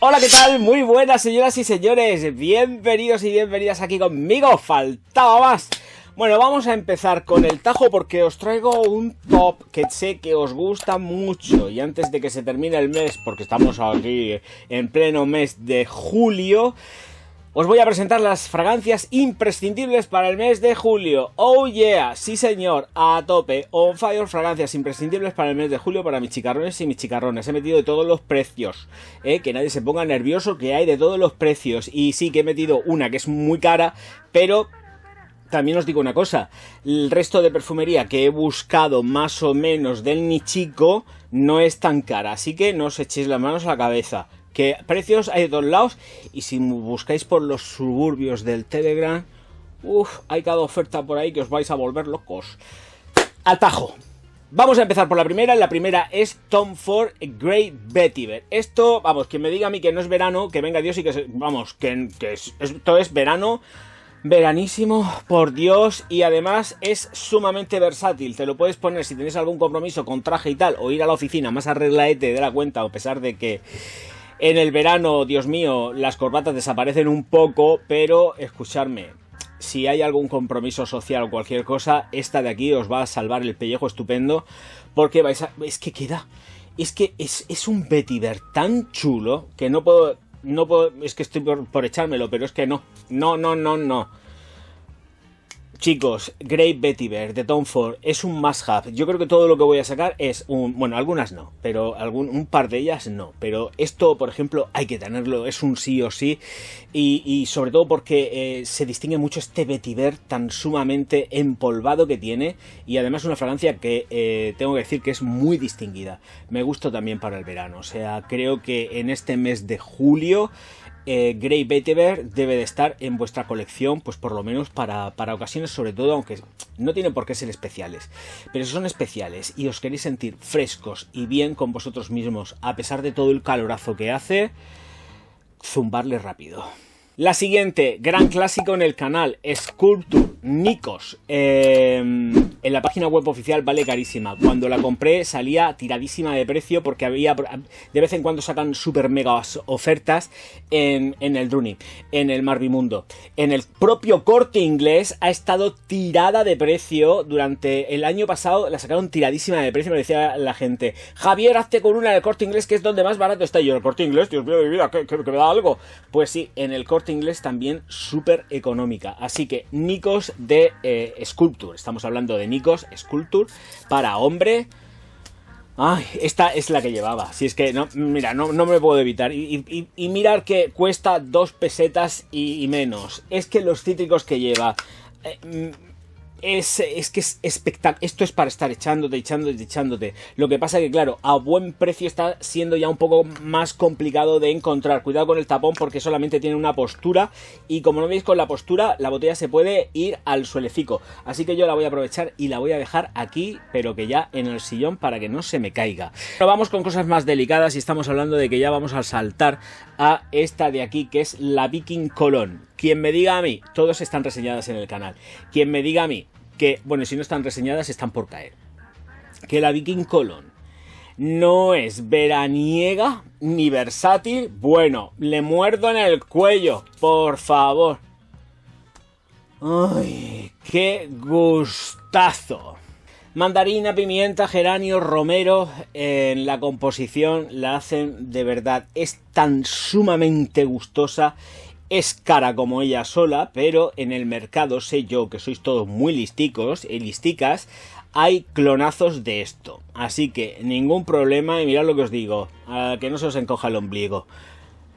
Hola, ¿qué tal? Muy buenas, señoras y señores. Bienvenidos y bienvenidas aquí conmigo. Faltaba más. Bueno, vamos a empezar con el tajo porque os traigo un top que sé que os gusta mucho. Y antes de que se termine el mes, porque estamos aquí en pleno mes de julio, os voy a presentar las fragancias imprescindibles para el mes de julio. Oh yeah, sí señor, a tope, on fire, fragancias imprescindibles para el mes de julio para mis chicarrones y mis chicarrones. He metido de todos los precios, que nadie se ponga nervioso, que hay de todos los precios. Y sí que he metido una que es muy cara, pero también os digo una cosa, el resto de perfumería que he buscado más o menos del nichico no es tan cara, así que no os echéis las manos a la cabeza. Que precios hay de todos lados y si buscáis por los suburbios del Telegram, hay cada oferta por ahí que os vais a volver locos. Al tajo. Vamos a empezar por la primera. La primera es Tom Ford Grey Vetiver. Esto, vamos, quien me diga a mí que no es verano, que venga Dios y que vamos, esto es verano. Veranísimo, por Dios, y además es sumamente versátil. Te lo puedes poner si tienes algún compromiso con traje y tal, o ir a la oficina más arreglaete de la cuenta, a pesar de que en el verano, Dios mío, las corbatas desaparecen un poco, pero escuchadme, si hay algún compromiso social o cualquier cosa, esta de aquí os va a salvar el pellejo estupendo, porque es que queda, es que es un vetiver tan chulo que no puedo, es que estoy por echármelo, pero es que no. Chicos, Grey Vetiver de Tom Ford es un must have. Yo creo que todo lo que voy a sacar es bueno, algunas no, pero un par de ellas no. Pero esto, por ejemplo, hay que tenerlo, es un sí o sí. Y sobre todo porque se distingue mucho este vetiver tan sumamente empolvado que tiene. Y además una fragancia que tengo que decir que es muy distinguida. Me gusta también para el verano. O sea, creo que en este mes de julio Grey Vetiver debe de estar en vuestra colección, pues por lo menos para ocasiones, sobre todo, aunque no tienen por qué ser especiales, pero si son especiales y os queréis sentir frescos y bien con vosotros mismos a pesar de todo el calorazo que hace, zumbarle rápido. La siguiente, gran clásico en el canal, Sculpture Nikos. En la página web oficial vale carísima. Cuando la compré salía tiradísima de precio porque había, de vez en cuando sacan super mega ofertas en el Druni, en el Marvimundo. En el propio Corte Inglés ha estado tirada de precio durante el año pasado, la sacaron tiradísima de precio. Me decía la gente, Javier, hazte con una del Corte Inglés que es donde más barato está. Y yo, el Corte Inglés, Dios mío de mi vida, que me da algo. Pues sí, en el Corte Inglés también súper económica. Así que Nikos de Sculpture, estamos hablando de Nikos Sculpture para hombre. Ay, esta es la que llevaba. Si es que no, mira, no me puedo evitar. Y mirar que cuesta 2 pesetas y menos. Es que los cítricos que lleva es que es espectacular. Esto es para estar echándote. Lo que pasa que, claro, a buen precio está siendo ya un poco más complicado de encontrar. Cuidado con el tapón porque solamente tiene una postura. Y como no veis con la postura, la botella se puede ir al suelecico. Así que yo la voy a aprovechar y la voy a dejar aquí, pero que ya en el sillón para que no se me caiga. Pero vamos con cosas más delicadas y estamos hablando de que ya vamos a saltar a esta de aquí, que es la Viking Cologne. Quien me diga a mí, todas están reseñadas en el canal. Quien me diga a mí que, bueno, si no están reseñadas, están por caer, que la Viking Cologne no es veraniega ni versátil, bueno, le muerdo en el cuello, por favor. ¡Ay, qué gustazo! Mandarina, pimienta, geranio, romero, en la composición la hacen de verdad, es tan sumamente gustosa. Es cara como ella sola, pero en el mercado sé yo que sois todos muy listicos y listicas, hay clonazos de esto. Así que ningún problema y mirad lo que os digo, que no se os encoja el ombligo.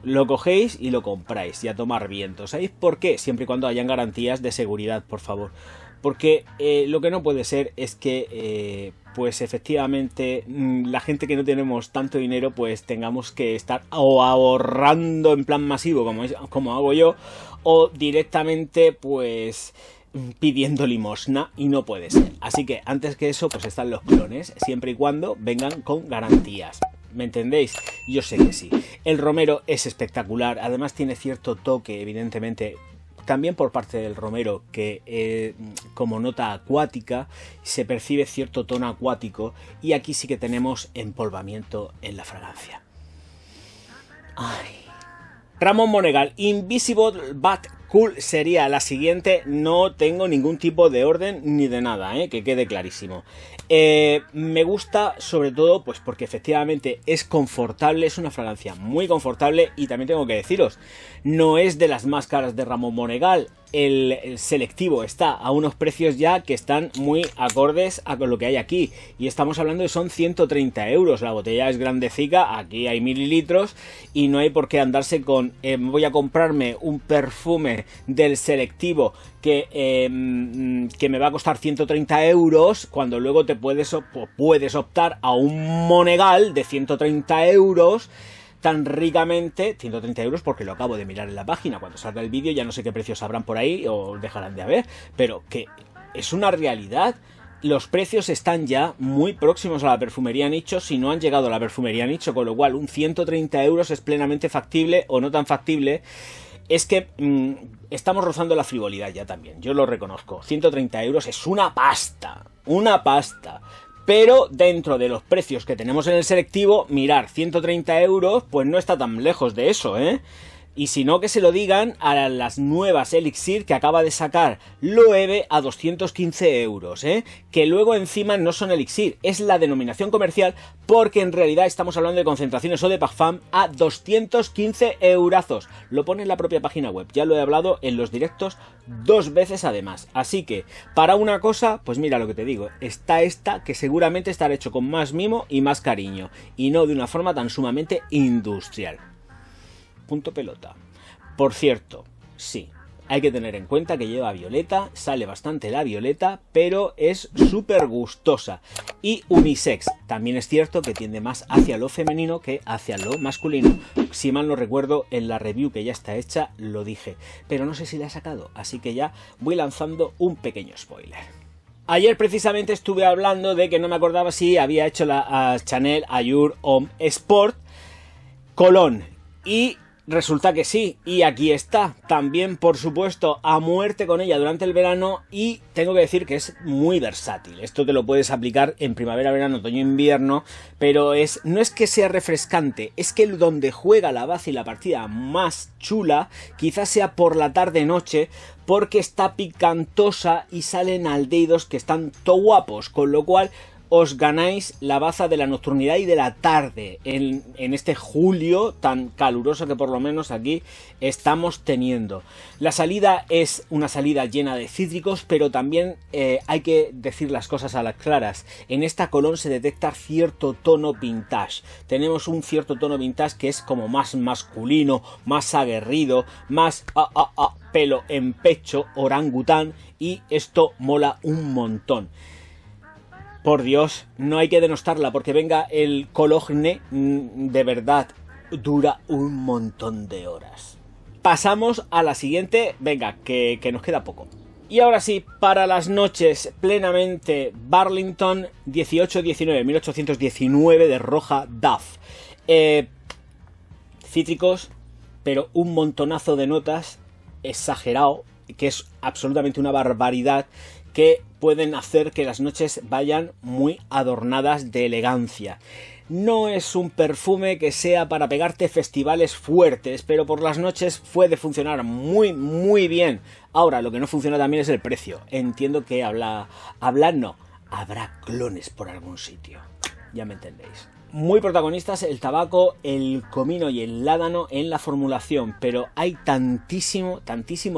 Lo cogéis y lo compráis y a tomar viento. ¿Sabéis por qué? Siempre y cuando hayan garantías de seguridad, por favor. Porque lo que no puede ser es que, pues efectivamente, la gente que no tenemos tanto dinero, pues tengamos que estar o ahorrando en plan masivo, como hago yo, o directamente, pues pidiendo limosna, y no puede ser. Así que antes que eso, pues están los clones, siempre y cuando vengan con garantías. ¿Me entendéis? Yo sé que sí. El romero es espectacular, además tiene cierto toque, evidentemente, también por parte del romero, que como nota acuática se percibe cierto tono acuático, y aquí sí que tenemos empolvamiento en la fragancia. Ay, Ramón Monegal, Invisible But Cool sería la siguiente. No tengo ningún tipo de orden ni de nada, que quede clarísimo. Me gusta sobre todo pues porque efectivamente es confortable, es una fragancia muy confortable, y también tengo que deciros, no es de las más caras de Ramón Monegal. El selectivo está a unos precios ya que están muy acordes a lo que hay aquí, y estamos hablando de son 130 euros. La botella es grandecica, aquí hay mililitros y no hay por qué andarse con voy a comprarme un perfume del selectivo que me va a costar 130 euros cuando luego te puedes optar a un Monegal de 130 euros tan ricamente, 130 euros porque lo acabo de mirar en la página. Cuando salga el vídeo ya no sé qué precios habrán por ahí o dejarán de haber, pero que es una realidad. Los precios están ya muy próximos a la perfumería nicho, si no han llegado a la perfumería nicho, con lo cual un 130 euros es plenamente factible o no tan factible. Es que estamos rozando la frivolidad ya también, yo lo reconozco. 130 euros es una pasta, pero dentro de los precios que tenemos en el selectivo, mirar, 130 euros pues no está tan lejos de eso, Y si no, que se lo digan a las nuevas Elixir que acaba de sacar Loewe a 215 euros, que luego encima no son Elixir, es la denominación comercial, porque en realidad estamos hablando de concentraciones o de parfum a 215 eurazos. Lo pone en la propia página web, ya lo he hablado en los directos 2 veces además. Así que, para una cosa, pues mira lo que te digo, está esta que seguramente estará hecho con más mimo y más cariño, y no de una forma tan sumamente industrial. Punto pelota. Por cierto, sí, hay que tener en cuenta que lleva violeta, sale bastante la violeta, pero es súper gustosa. Y unisex, también es cierto que tiende más hacia lo femenino que hacia lo masculino. Si mal no recuerdo, en la review que ya está hecha lo dije, pero no sé si la he sacado, así que ya voy lanzando un pequeño spoiler. Ayer precisamente estuve hablando de que no me acordaba si había hecho la Chanel Allure Homme Sport Cologne, y resulta que sí, y aquí está, también por supuesto a muerte con ella durante el verano, y tengo que decir que es muy versátil. Esto te lo puedes aplicar en primavera, verano, otoño, invierno, pero no es que sea refrescante, es que donde juega la base y la partida más chula quizás sea por la tarde-noche, porque está picantosa y salen aldehídos que están to guapos, con lo cual os ganáis la baza de la nocturnidad y de la tarde en este julio tan caluroso que por lo menos aquí estamos teniendo. La salida es una salida llena de cítricos, pero también hay que decir las cosas a las claras. En esta Cologne se detecta cierto tono vintage. Tenemos un cierto tono vintage que es como más masculino, más aguerrido, más pelo en pecho, orangután, y esto mola un montón. Por Dios, no hay que denostarla, porque venga el Cologne, de verdad, dura un montón de horas. Pasamos a la siguiente, venga, que nos queda poco. Y ahora sí, para las noches plenamente Burlington 1819 de Roja Duff. Cítricos, pero un montonazo de notas, exagerado, que es absolutamente una barbaridad, que pueden hacer que las noches vayan muy adornadas de elegancia. No es un perfume que sea para pegarte festivales fuertes, pero por las noches puede funcionar muy bien. Ahora, lo que no funciona también es el precio. Entiendo que habrá clones por algún sitio. Ya me entendéis. Muy protagonistas el tabaco, el comino y el ládano en la formulación, pero hay tantísimo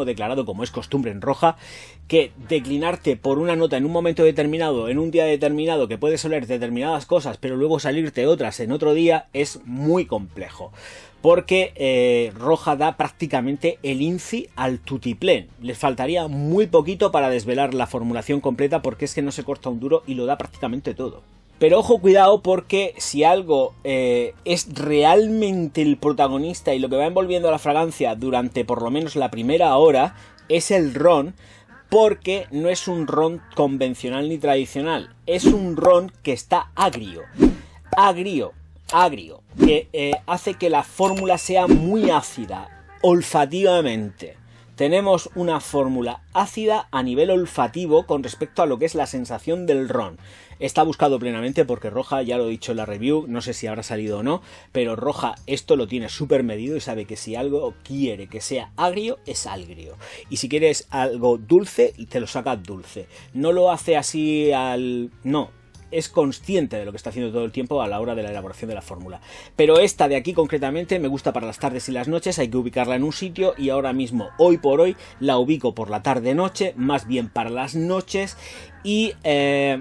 declarado, como es costumbre en Roja, que declinarte por una nota en un momento determinado, en un día determinado, que puedes oler determinadas cosas, pero luego salirte otras en otro día, es muy complejo. Porque Roja da prácticamente el INCI al tutiplén. Les faltaría muy poquito para desvelar la formulación completa, porque es que no se corta un duro y lo da prácticamente todo. Pero ojo, cuidado, porque si algo es realmente el protagonista y lo que va envolviendo a la fragancia durante por lo menos la primera hora, es el ron, porque no es un ron convencional ni tradicional, es un ron que está agrio, que hace que la fórmula sea muy ácida, olfativamente. Tenemos una fórmula ácida a nivel olfativo con respecto a lo que es la sensación del ron. Está buscado plenamente porque Roja, ya lo he dicho en la review, no sé si habrá salido o no, pero Roja esto lo tiene súper medido y sabe que si algo quiere que sea agrio, es agrio. Y si quieres algo dulce, te lo saca dulce. No lo hace así al... no. Es consciente de lo que está haciendo todo el tiempo a la hora de la elaboración de la fórmula. Pero esta de aquí concretamente me gusta para las tardes y las noches, hay que ubicarla en un sitio y ahora mismo, hoy por hoy, la ubico por la tarde-noche, más bien para las noches. Y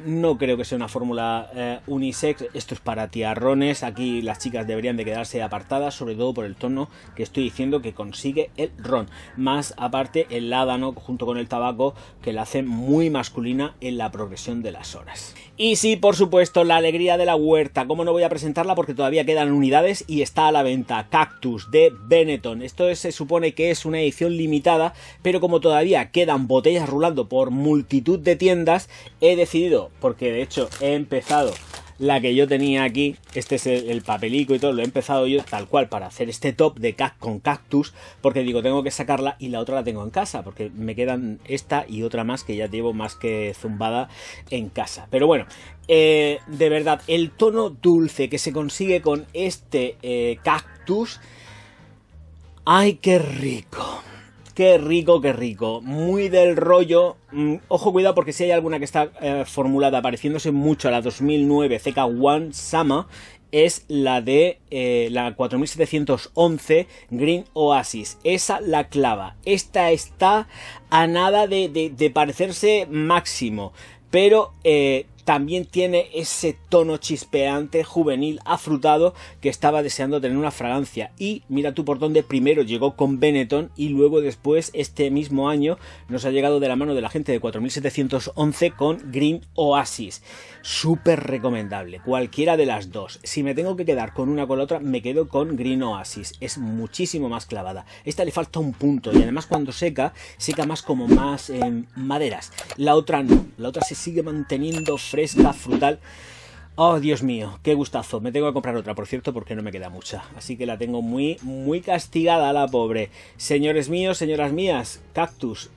no creo que sea una fórmula unisex, esto es para tiarrones, aquí las chicas deberían de quedarse apartadas, sobre todo por el tono que estoy diciendo que consigue el ron. Más aparte el ládano junto con el tabaco que la hace muy masculina en la progresión de las horas. Y sí, por supuesto, la alegría de la huerta, ¿cómo no voy a presentarla? Porque todavía quedan unidades y está a la venta, Cactus de Benetton. Esto se supone que es una edición limitada, pero como todavía quedan botellas rulando por multitud de tiendas, he decidido, porque de hecho he empezado la que yo tenía aquí, este es el papelico y todo, lo he empezado yo tal cual para hacer este top de con Cactus, porque digo, tengo que sacarla y la otra la tengo en casa, porque me quedan esta y otra más que ya llevo más que zumbada en casa. Pero bueno, de verdad, el tono dulce que se consigue con este Cactus, ¡ay, qué rico! Qué rico, qué rico. Muy del rollo. Ojo, cuidado, porque si hay alguna que está formulada pareciéndose mucho a la 2009 CK1 Summer, es la de la 4711 Green Oasis. Esa la clava. Esta está a nada de parecerse máximo. Pero también tiene ese tono chispeante, juvenil, afrutado, que estaba deseando tener una fragancia. Y mira tú por dónde primero llegó con Benetton y luego después, este mismo año, nos ha llegado de la mano de la gente de 4711 con Green Oasis. Súper recomendable, cualquiera de las dos. Si me tengo que quedar con una o con la otra, me quedo con Green Oasis. Es muchísimo más clavada. Esta le falta un punto y además cuando seca, seca más como más maderas. La otra no, la otra se sigue manteniendo fresca, frutal. Oh, Dios mío, qué gustazo. Me tengo que comprar otra, por cierto, porque no me queda mucha. Así que la tengo muy, muy castigada, la pobre. Señores míos, señoras mías, Cactus,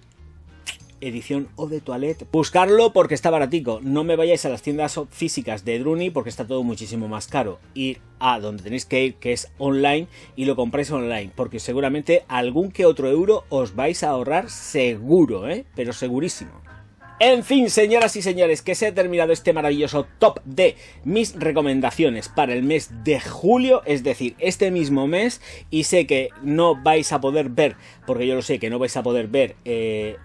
edición Eau de Toilette. Buscarlo porque está baratico. No me vayáis a las tiendas físicas de Druni porque está todo muchísimo más caro. Ir a donde tenéis que ir, que es online, y lo compráis online, porque seguramente algún que otro euro os vais a ahorrar seguro, pero segurísimo. En fin, señoras y señores, que se ha terminado este maravilloso top de mis recomendaciones para el mes de julio, es decir, este mismo mes, y sé que no vais a poder ver, porque yo lo sé, que no vais a poder ver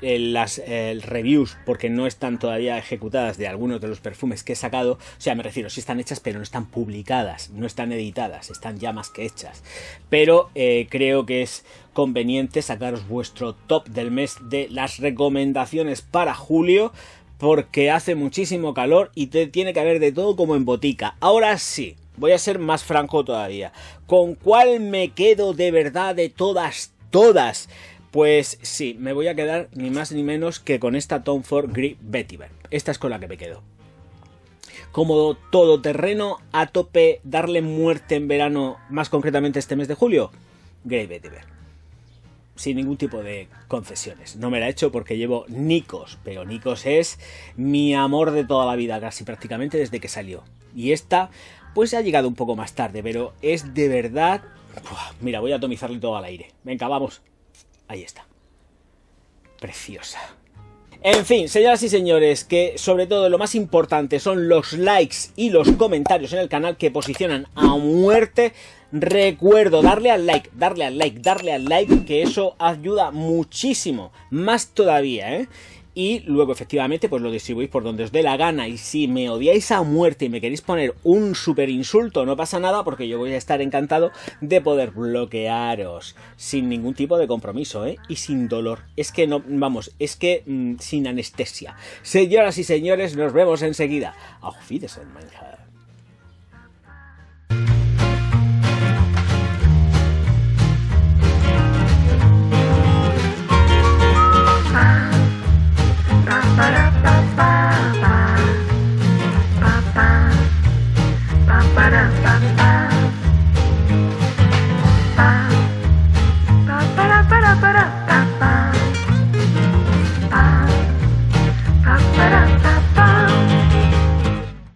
las reviews, porque no están todavía ejecutadas de algunos de los perfumes que he sacado, o sea, me refiero, sí están hechas, pero no están publicadas, no están editadas, están ya más que hechas, pero creo que es conveniente sacaros vuestro top del mes de las recomendaciones para julio, porque hace muchísimo calor y tiene que haber de todo como en botica. Ahora sí, voy a ser más franco todavía. ¿Con cuál me quedo de verdad de todas? Pues sí, me voy a quedar ni más ni menos que con esta Tom Ford Grey Vetiver. Esta es con la que me quedo. Como todoterreno, a tope, darle muerte en verano, más concretamente este mes de julio, Grey Vetiver. Sin ningún tipo de concesiones. No me la he hecho porque llevo Nikos, pero Nikos es mi amor de toda la vida, casi prácticamente desde que salió. Y esta, pues ha llegado un poco más tarde, pero es de verdad... Mira, voy a atomizarle todo al aire. Venga, vamos. Ahí está. Preciosa. En fin, señoras y señores, que sobre todo lo más importante son los likes y los comentarios en el canal que posicionan a muerte. Recuerdo darle al like, que eso ayuda muchísimo, más todavía, Y luego efectivamente pues lo distribuís por donde os dé la gana, y si me odiáis a muerte y me queréis poner un super insulto, no pasa nada porque yo voy a estar encantado de poder bloquearos sin ningún tipo de compromiso, y sin dolor. Es que no, vamos, es que sin anestesia. Señoras y señores, nos vemos enseguida. Auf Wiedersehen, mein Herr.